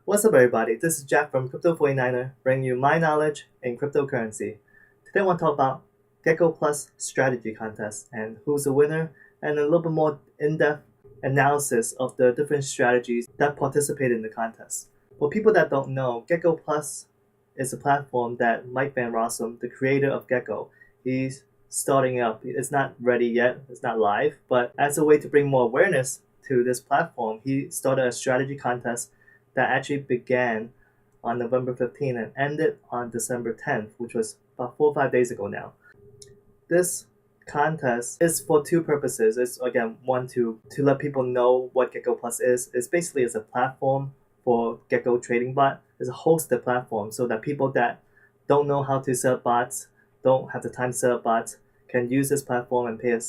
What's up, everybody? This is Jack from Crypto 49er, bringing you my knowledge in cryptocurrency. Today I want to talk about Gekko Plus Strategy Contest and who's the winner, and a little bit more in-depth analysis of the different strategies that participate in the contest. For people that don't know, Gekko Plus is a platform that Mike Van Rossum, the creator of Gekko, he's starting up. It's not ready yet, it's not live, but as a way to bring more awareness to this platform, he started a strategy contest that actually began on November 15th and ended on December 10th, which was about 4 or 5 days ago now. This contest is for two purposes. It's again one to let people know what Gekko Plus is. It's basically a platform for Gekko Trading Bot. It's a hosted platform so that people that don't know how to set up bots, don't have the time to set up bots, can use this platform and pay a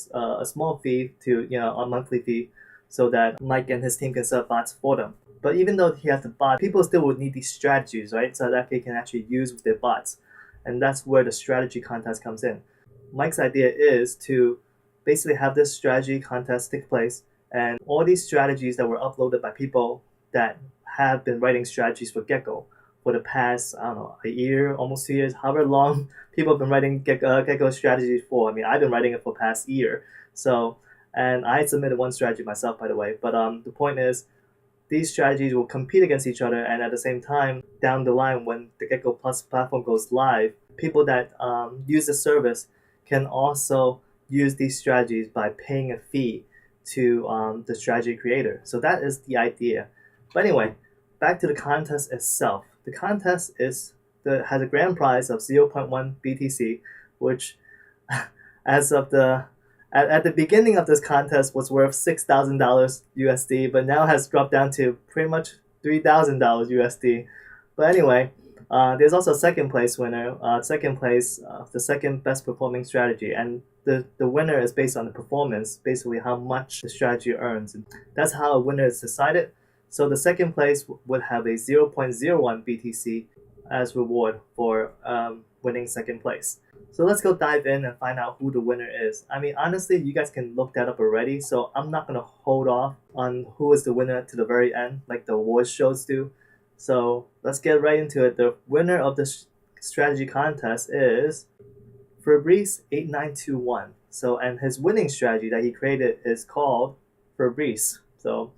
small fee to a monthly fee, so that Mike and his team can set up bots for them. But even though he has the bot, people still would need these strategies, right? So that they can actually use with their bots. And that's where the strategy contest comes in. Mike's idea is to basically have this strategy contest take place, and all these strategies that were uploaded by people that have been writing strategies for Gekko for the past, I don't know, a year, almost 2 years, however long people have been writing Gekko strategies for. I mean, I've been writing it for the past year. So, and I submitted one strategy myself, by the way. But the point is, these strategies will compete against each other, and at the same time, down the line, when the Gekko Plus platform goes live, people that use the service can also use these strategies by paying a fee to the strategy creator. So that is the idea. But anyway, back to the contest itself. The contest has a grand prize of 0.1 BTC, which as of at the beginning of this contest was worth $6,000 USD, but now has dropped down to pretty much $3,000 USD. But anyway, there's also a second place winner. The second best performing strategy, and the winner is based on the performance, basically how much the strategy earns. And that's how a winner is decided. So the second place would have a 0.01 BTC as reward for winning second place. So let's go dive in and find out who the winner is. I mean, honestly, you guys can look that up already, so I'm not going to hold off on who is the winner to the very end, like the awards shows do. So let's get right into it. The winner of the strategy contest is Fabrice8921. So, and his winning strategy that he created is called Fabrice. So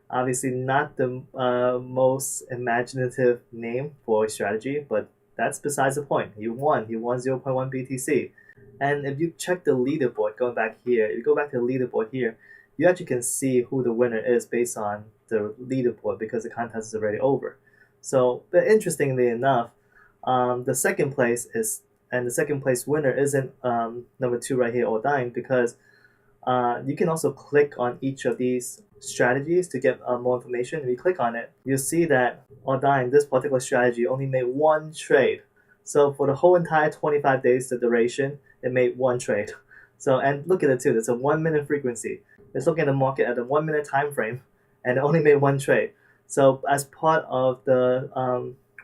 obviously not the most imaginative name for a strategy, but that's besides the point. He won 0.1 BTC. And if you check the leaderboard, going back here, if you go back to the leaderboard here, you actually can see who the winner is based on the leaderboard, because the contest is already over. So, but interestingly enough, the second place winner isn't number 2 right here, Ordyne, because you can also click on each of these strategies to get more information. If you click on it, you'll see that Ordyne, this particular strategy, only made one trade. So for the whole entire 25 days, the duration, it made one trade. So, and look at it too, it's a 1 minute frequency. It's looking at the market at a 1 minute time frame, and it only made one trade. So as part of the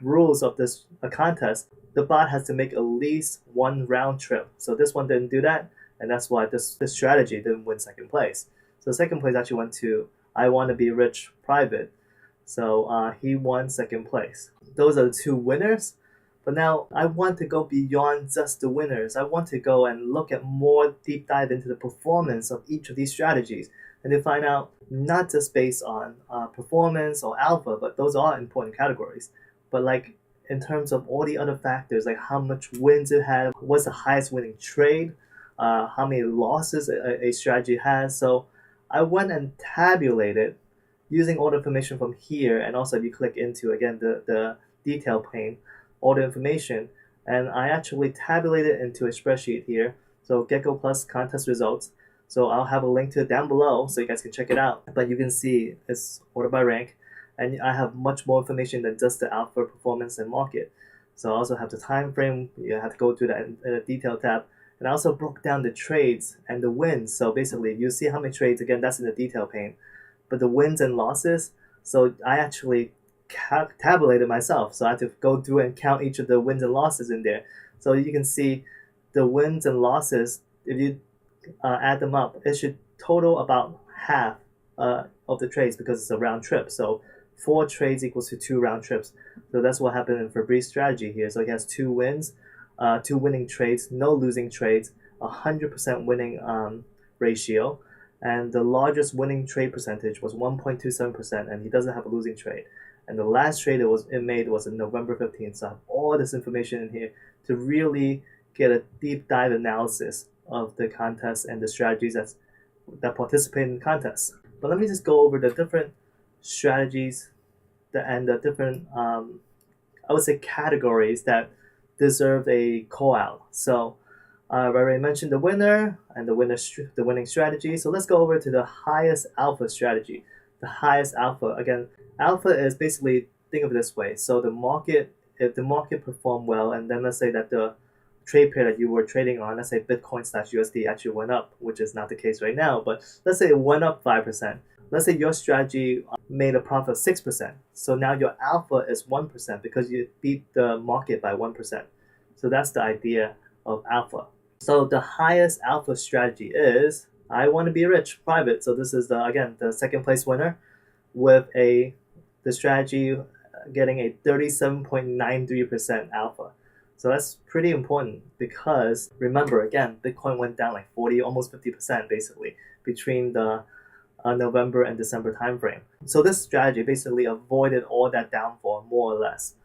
rules of this contest, the bot has to make at least one round trip. So this one didn't do that, and that's why this strategy didn't win second place. So second place actually went to I Want to Be Rich Private. So he won second place. Those are the two winners. But now I want to go beyond just the winners. I want to go and look at more deep dive into the performance of each of these strategies, and to find out not just based on performance or alpha, but those are important categories. But like in terms of all the other factors, like how much wins it had, what's the highest winning trade, how many losses a strategy has. So I went and tabulated using all the information from here, and also if you click into, again, the detail pane, all the information, and I actually tabulated into a spreadsheet here. So Gekko Plus contest results. So I'll have a link to it down below so you guys can check it out. But you can see it's order by rank, and I have much more information than just the alpha, performance, and market. So I also have the time frame. You have to go through that in the detail tab. And I also broke down the trades and the wins. So basically, you see how many trades, again, that's in the detail pane. But the wins and losses, so I actually tabulated myself. So I had to go through and count each of the wins and losses in there. So you can see the wins and losses, if you add them up, it should total about half of the trades, because it's a round trip. So 4 trades equals to 2 round trips. So that's what happened in Fabrice's strategy here. So he has 2 wins, 2 winning trades, no losing trades, 100% winning ratio, and the largest winning trade percentage was 1.27%, and he doesn't have a losing trade. And the last trade it made was on November 15th. So I have all this information in here to really get a deep dive analysis of the contest and the strategies that participate in the contest. But let me just go over the different strategies and the different, I would say, categories that deserve a call out. So I already mentioned the winner and the winning strategy. So let's go over to the highest alpha strategy. The highest alpha, again, alpha is basically, think of it this way. So if the market performed well, and then let's say that the trade pair that you were trading on, let's say Bitcoin/USD actually went up, which is not the case right now, but let's say it went up 5%. Let's say your strategy made a profit of 6%. So now your alpha is 1% because you beat the market by 1%. So that's the idea of alpha. So the highest alpha strategy is I want to be rich private. So this is the second place winner with the strategy getting a 37.93% alpha. So that's pretty important because remember, again, Bitcoin went down like 40, almost 50% basically between the November and December timeframe. So this strategy basically avoided all that downfall more or less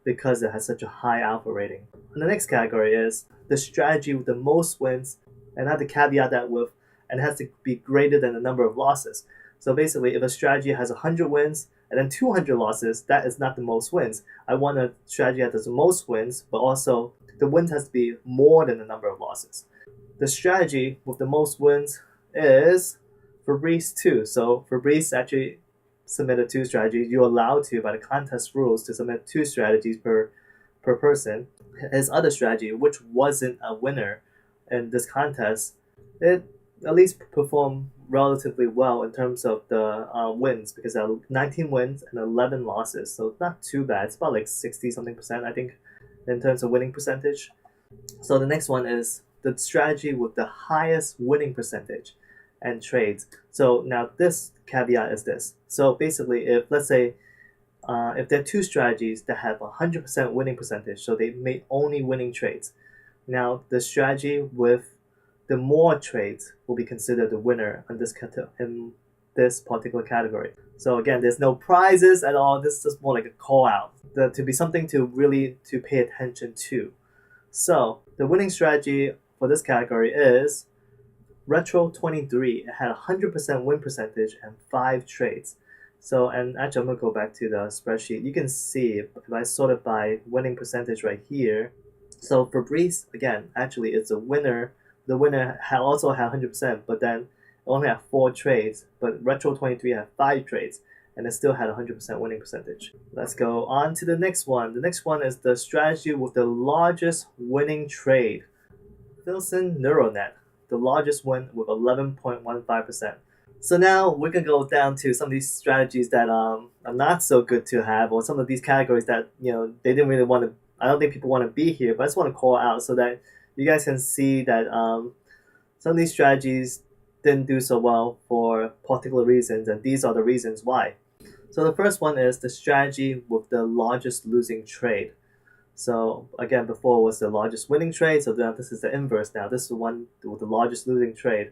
because it has such a high alpha rating. And the next category is the strategy with the most wins, and I have to caveat that with, and it has to be greater than the number of losses. So basically, if a strategy has 100 wins and then 200 losses, that is not the most wins. I want a strategy that has the most wins, but also the wins has to be more than the number of losses. The strategy with the most wins is Fabrice 2. So Fabrice actually submitted 2 strategies. You're allowed to, by the contest rules, to submit 2 strategies per person. His other strategy, which wasn't a winner in this contest, it at least performed relatively well in terms of the wins, because there are 19 wins and 11 losses. So it's not too bad. It's about like 60 something percent, I think, in terms of winning percentage. So the next one is the strategy with the highest winning percentage and trades. So now this caveat is this. So basically, if let's say if there are 2 strategies that have 100% winning percentage, so they made only winning trades, now the strategy with the more trades will be considered the winner in this particular category. So again, there's no prizes at all. This is just more like a call out to be something to really to pay attention to. So the winning strategy for this category is Retro 23. It had 100% win percentage and 5 trades. So, and actually I'm going to go back to the spreadsheet. You can see if I sort it by winning percentage right here. So Fabrice, again, actually it's a winner. The winner also had 100%, but then it only had 4 trades. But Retro 23 had 5 trades, and it still had 100% winning percentage. Let's go on to the next one. The next one is the strategy with the largest winning trade. Wilson Neural Net, the largest win with 11.15%. So now we're going to go down to some of these strategies that are not so good to have, or some of these categories that, they didn't really want to, I don't think people want to be here, but I just want to call out so that you guys can see that some of these strategies didn't do so well for particular reasons, and these are the reasons why. So the first one is the strategy with the largest losing trade. So again, before was the largest winning trade, so now this is the inverse now. This is the one with the largest losing trade.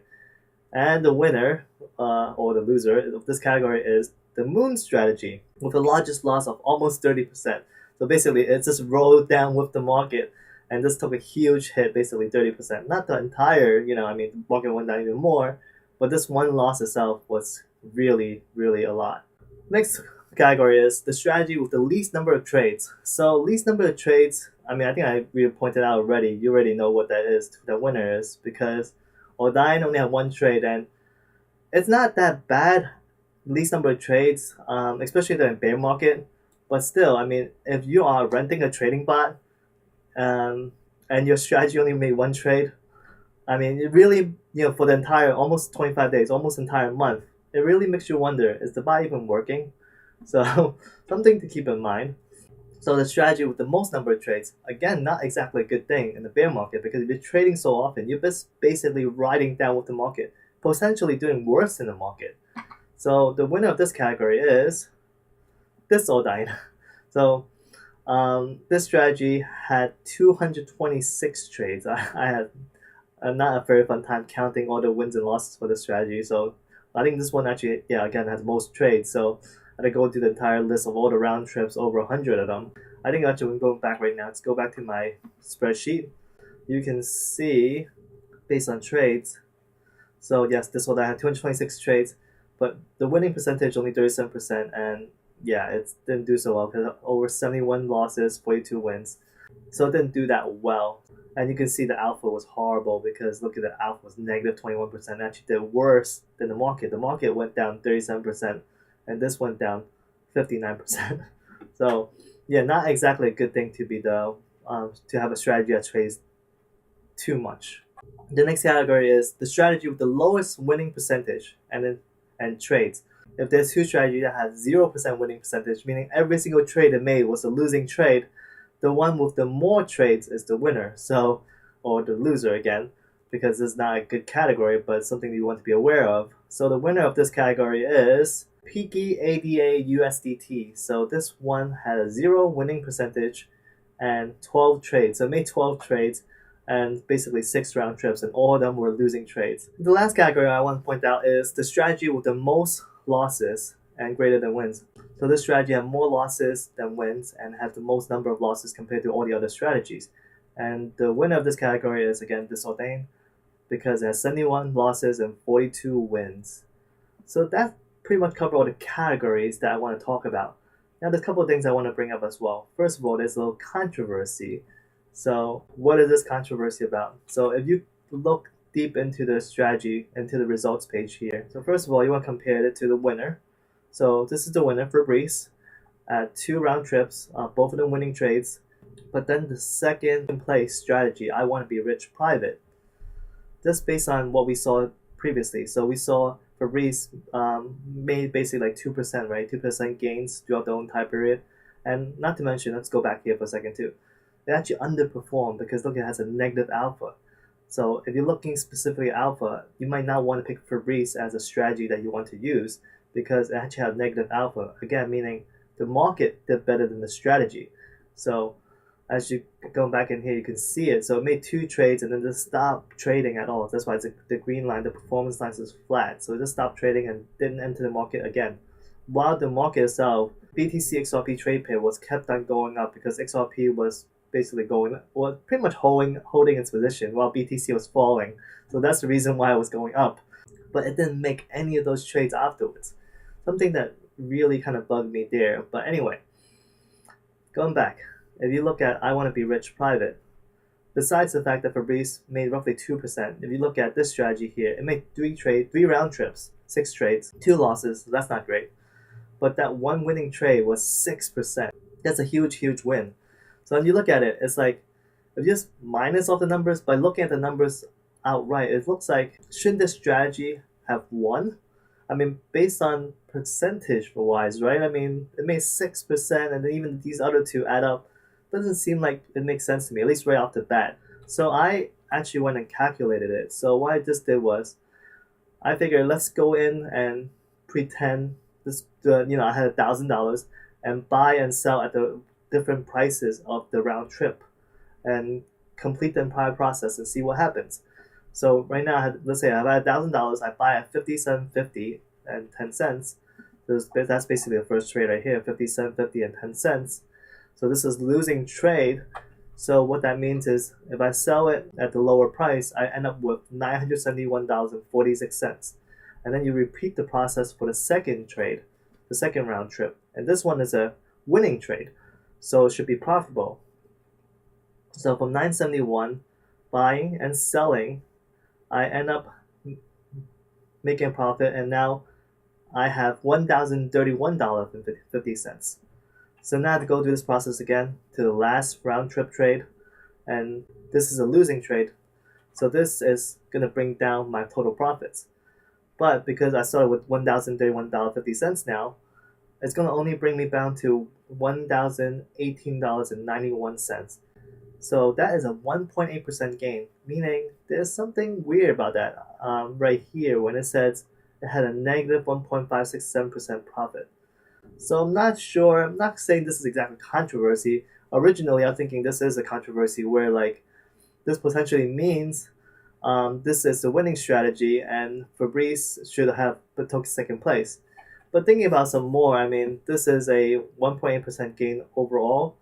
And the winner, or the loser of this category is the moon strategy with the largest loss of almost 30%. So basically, it just rolled down with the market, and this took a huge hit, basically 30%. Not the entire, the market went down even more, but this one loss itself was really, really a lot. Next category is the strategy with the least number of trades. So least number of trades, I think I really pointed out already. You already know what that is, the winner is, because Odine only had 1 trade, and it's not that bad, least number of trades, especially in the bear market. But still, if you are renting a trading bot, and your strategy only made 1 trade, it really, for the entire almost 25 days, almost entire month, it really makes you wonder, is the bot even working? So something to keep in mind. So the strategy with the most number of trades, again, not exactly a good thing in the bear market, because if you're trading so often, you're just basically riding down with the market, potentially doing worse in the market. So the winner of this category is this all died. So this strategy had 226 trades. I had not a very fun time counting all the wins and losses for this strategy. So I think this one actually, yeah, again, has most trades. So I had to go through the entire list of all the round trips, over 100 of them. I think actually, going back right now, let's go back to my spreadsheet. You can see, based on trades, so yes, this one I had 226 trades, but the winning percentage only 37%, and yeah, it didn't do so well because over 71 losses, 42 wins. So it didn't do that well. And you can see the alpha was horrible because look at the alpha was negative 21%. Actually did worse than the market. The market went down 37%, and this went down 59%. So yeah, not exactly a good thing to be the to have a strategy that trades too much. The next category is the strategy with the lowest winning percentage and trades. If there's two strategies that has 0% winning percentage, meaning every single trade it made was a losing trade, the one with the more trades is the winner. So, or the loser again, because it's not a good category, but it's something you want to be aware of. So the winner of this category is Peaky ADA USDT. So this one had a 0 winning percentage and 12 trades. So it made 12 trades and basically 6 round trips, and all of them were losing trades. The last category I want to point out is the strategy with the most losses and greater than wins. So this strategy had more losses than wins and had the most number of losses compared to all the other strategies. And the winner of this category is again Disordained because it has 71 losses and 42 wins. So that pretty much covers all the categories that I want to talk about. Now there's a couple of things I want to bring up as well. First of all, there's a little controversy. So what is this controversy about? So if you look deep into the strategy, into the results page here. So first of all, you want to compare it to the winner. So this is the winner, Fabrice, at 2 round trips, both of them winning trades. But then the second place strategy, I want to be rich private. This based on what we saw previously. So we saw Fabrice made basically like 2%, right? 2% gains throughout the entire period. And not to mention, let's go back here for a second too. It actually underperformed because look, it has a negative alpha. So if you're looking specifically at alpha, you might not want to pick Fabrice as a strategy that you want to use because it actually has negative alpha. Again, meaning the market did better than the strategy. So as you go back in here, you can see it. So it made 2 trades and then just stopped trading at all. That's why it's the green line, the performance line is flat. So it just stopped trading and didn't enter the market again. While the market itself, BTC XRP trade pair was kept on going up because XRP was basically pretty much holding its position while BTC was falling. So that's the reason why it was going up. But it didn't make any of those trades afterwards. Something that really kind of bugged me there. But anyway, going back, if you look at I want to be rich private, besides the fact that Fabrice made roughly 2%, if you look at this strategy here, it made 3 round trips, 6 trades, 2 losses, so that's not great. But that one winning trade was 6%. That's a huge win. So when you look at it, it's like, if you just minus off the numbers, by looking at the numbers outright, it looks like, shouldn't this strategy have won? I mean, based on percentage wise, right? I mean, it made 6%, and then even these other two add up. Doesn't seem like it makes sense to me, at least right off the bat. So I actually went and calculated it. So what I just did was, I figured let's go in and pretend this, I had $1,000 and buy and sell at the different prices of the round trip and complete the entire process and see what happens. So right now, let's say I have $1,000, I buy at 57.50 and 10 cents. That's basically the first trade right here, 57.50 and 10 cents. So this is losing trade. So what that means is if I sell it at the lower price, I end up with $971.46. And then you repeat the process for the second trade, the second round trip. And this one is a winning trade. So it should be profitable. So from 971, buying and selling, I end up making a profit, and now I have $1,031.50. So now I have to go through this process again to the last round trip trade, and this is a losing trade. So this is going to bring down my total profits. But because I started with $1,031.50 now, it's going to only bring me down to $1,018.91. So that is a 1.8% gain, meaning there's something weird about that right here when it says it had a negative 1.567% profit. So I'm not sure, I'm not saying this is exactly controversy. Originally, I'm thinking this is a controversy where like this potentially means this is the winning strategy and Fabrice should have took second place. But thinking about some more, I mean, this is a 1.8% gain overall.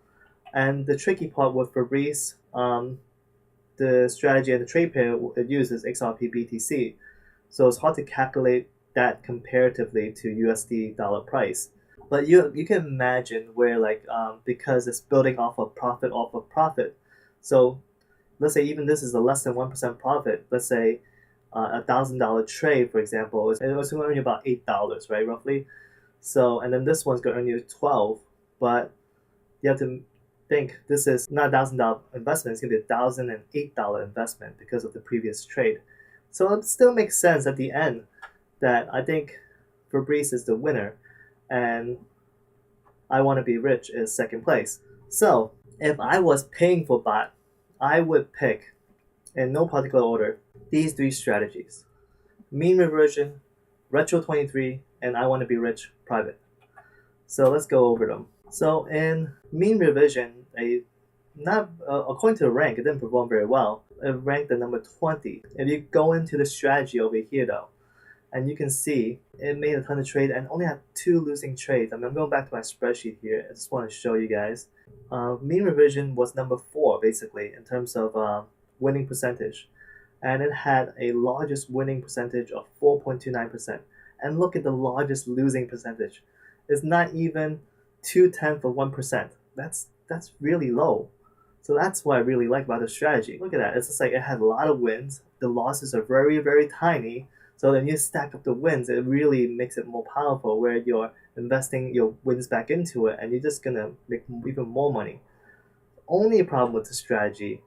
And the tricky part with Fabrice, the strategy and the trade pair it uses XRP BTC. So it's hard to calculate that comparatively to USD dollar price. But you can imagine where like because it's building off of profit. So let's say even this is a less than 1% profit. Let's say $1,000 trade, for example, it was going to earn you about $8, right, roughly. So and then this one's going to earn you 12, but you have to think this is not $1,000 investment. It's going to be $1,008 investment because of the previous trade. So it still makes sense at the end that I think Fabrice is the winner, and I Want to Be Rich is second place. So if I was paying for bot, I would pick, in no particular order, these three strategies: mean reversion, retro 23, and I Want to Be Rich private. So let's go over them. So in mean revision, according to the rank, it didn't perform very well. It ranked at number 20. If you go into the strategy over here though, and you can see it made a ton of trades and only had 2 losing trades. I mean, I'm going back to my spreadsheet here. I just want to show you guys. Mean revision was number 4 basically in terms of winning percentage, and it had a largest winning percentage of 4.29%. And look at the largest losing percentage. It's not even 0.2%. That's really low. So that's what I really like about the strategy. Look at that. It's just like it had a lot of wins. The losses are very, very tiny. So then you stack up the wins, it really makes it more powerful where you're investing your wins back into it and you're just gonna make even more money. Only problem with the strategy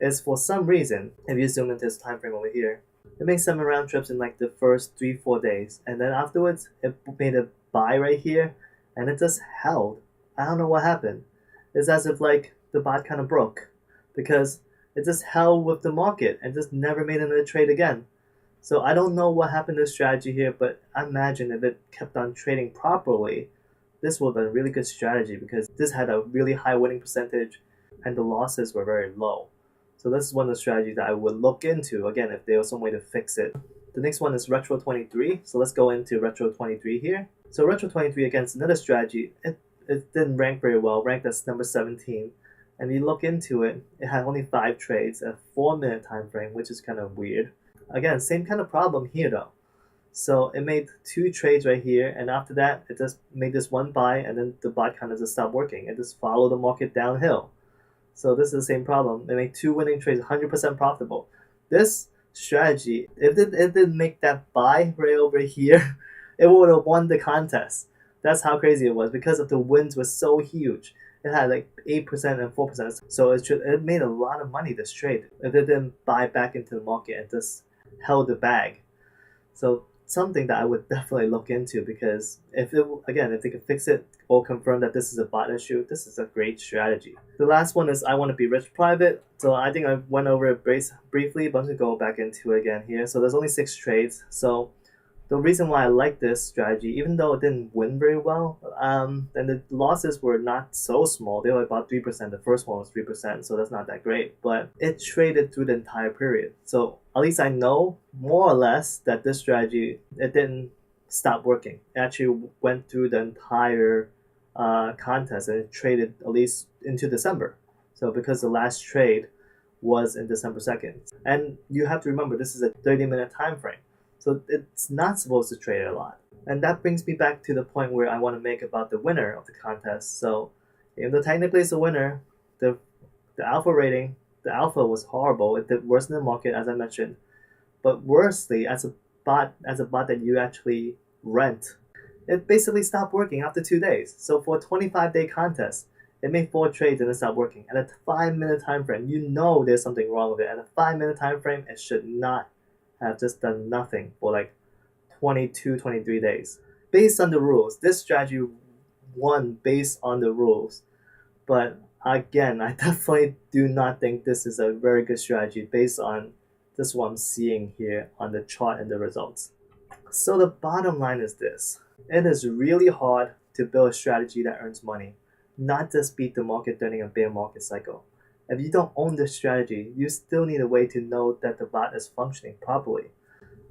is for some reason, if you zoom into this time frame over here, it makes 7 round trips in like the first 3-4 days, and then afterwards it made a buy right here and it just held. I don't know what happened. It's as if like the bot kind of broke because it just held with the market and just never made another trade again. So I don't know what happened to the strategy here, but I imagine if it kept on trading properly, this would have been a really good strategy because this had a really high winning percentage and the losses were very low. So this is one of the strategies that I would look into, again, if there was some way to fix it. The next one is Retro 23. So let's go into Retro 23 here. So Retro 23, again, is another strategy. It didn't rank very well, ranked as number 17. And you look into it, it had only 5 trades, a 4-minute time frame, which is kind of weird. Again, same kind of problem here though. So it made 2 trades right here, and after that, it just made this one buy, and then the bot kind of just stopped working. It just followed the market downhill. So this is the same problem. They made 2 winning trades, 100% profitable. This strategy, if it didn't make that buy right over here, it would have won the contest. That's how crazy it was because of the wins was so huge. It had like 8% and 4%. So it made a lot of money this trade if it didn't buy back into the market and just held the bag. So something that I would definitely look into because if they could fix it or confirm that this is a bot issue, this is a great strategy. The last one is I Want to Be Rich private. So I think I went over it briefly, but I'm going to go back into it again here. So there's only 6 trades. So the reason why I like this strategy, even though it didn't win very well, and the losses were not so small. They were about 3%. The first one was 3%, so that's not that great. But it traded through the entire period. So at least I know more or less that this strategy, it didn't stop working. It actually went through the entire contest and it traded at least into December. So because the last trade was in December 2nd. And you have to remember, this is a 30-minute time frame. So it's not supposed to trade a lot. And that brings me back to the point where I want to make about the winner of the contest. So even though technically it's a winner, the alpha rating, the alpha was horrible. It did worse than the market, as I mentioned. But worstly, as a bot that you actually rent, it basically stopped working after 2 days. So for a 25-day contest, it made 4 trades and it stopped working. At a 5-minute time frame, you know there's something wrong with it. At a 5-minute time frame, it should not have just done nothing for like 22, 23 days. Based on the rules, this strategy won based on the rules. But again, I definitely do not think this is a very good strategy based on just what I'm seeing here on the chart and the results. So the bottom line is this. It is really hard to build a strategy that earns money, not just beat the market during a bear market cycle. If you don't own this strategy, you still need a way to know that the bot is functioning properly.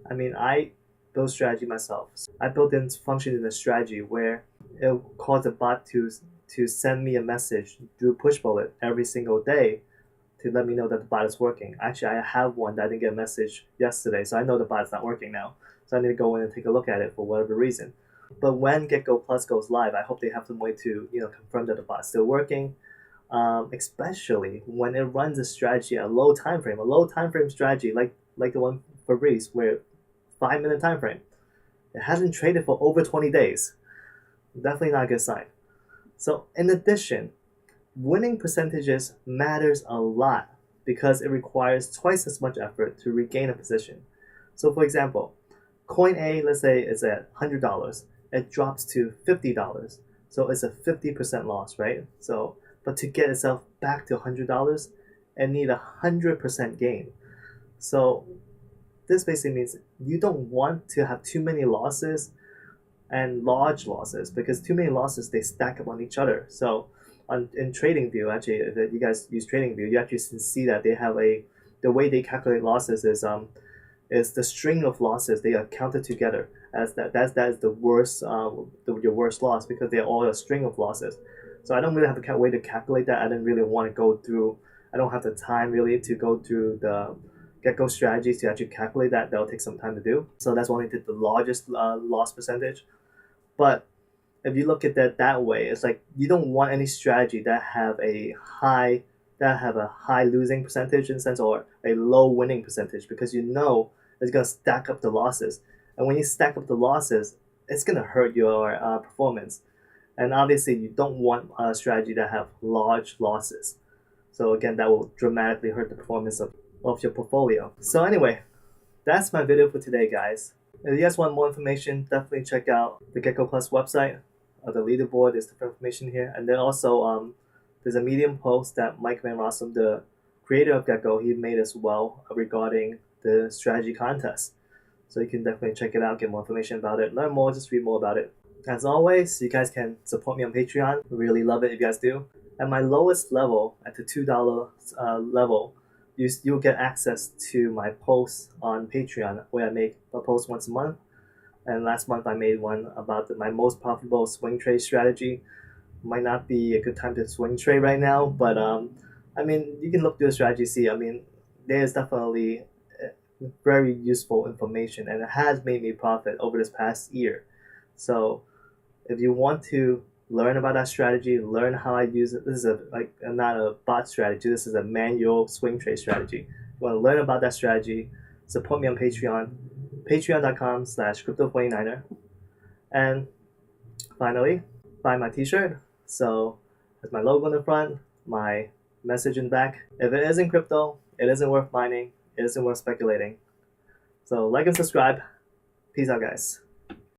I mean, I built strategy myself. I built in function in the strategy where it caused the bot to send me a message through push bullet every single day to let me know that the bot is working. Actually, I have one that I didn't get a message yesterday, so I know the bot's not working now. So I need to go in and take a look at it for whatever reason. But when Gekko Plus goes live, I hope they have some way to confirm that the bot's still working. Especially when it runs a strategy at a low time frame strategy like the one for Breeze, where 5-minute time frame. It hasn't traded for over 20 days. Definitely not a good sign. So in addition, winning percentages matters a lot because it requires twice as much effort to regain a position. So for example, coin A, let's say, is at $100. It drops to $50. So it's a 50% loss, right? But to get itself back to $100, it needs 100% gain. So this basically means you don't want to have too many losses and large losses, because too many losses, they stack up on each other. So in TradingView, actually, if you guys use TradingView, you actually see that they have the way they calculate losses is the string of losses. They are counted together as that is the worst your worst loss, because they're all a string of losses. So I don't really have a way to calculate that. I didn't really want to go through. I don't have the time really to go through the Gekko strategies to actually calculate that. That'll take some time to do. So that's why I did the largest loss percentage. But if you look at that way, it's like you don't want any strategy that have a high losing percentage in a sense, or a low winning percentage, because it's gonna stack up the losses. And when you stack up the losses, it's gonna hurt your performance. And obviously, you don't want a strategy that have large losses. So again, that will dramatically hurt the performance of your portfolio. So anyway, that's my video for today, guys. If you guys want more information, definitely check out the Gekko Plus website. The leaderboard is different information here. And then also, there's a Medium post that Mike Van Rossum, the creator of Gekko, he made as well regarding the strategy contest. So you can definitely check it out, get more information about it, learn more, just read more about it. As always, you guys can support me on Patreon. Really love it if you guys do. At my lowest level, at the $2 level, you'll get access to my posts on Patreon, where I make a post once a month. And last month I made one about my most profitable swing trade strategy. Might not be a good time to swing trade right now, but I mean, you can look through the strategy, see. I mean, there's definitely very useful information, and it has made me profit over this past year. So if you want to learn about that strategy, learn how I use it. This is not a bot strategy. This is a manual swing trade strategy. You want to learn about that strategy, support me on Patreon, patreon.com/crypto49er. And finally, buy my t-shirt. So has my logo in the front, my message in the back. If it isn't crypto, it isn't worth mining, it isn't worth speculating. So like and subscribe. Peace out, guys.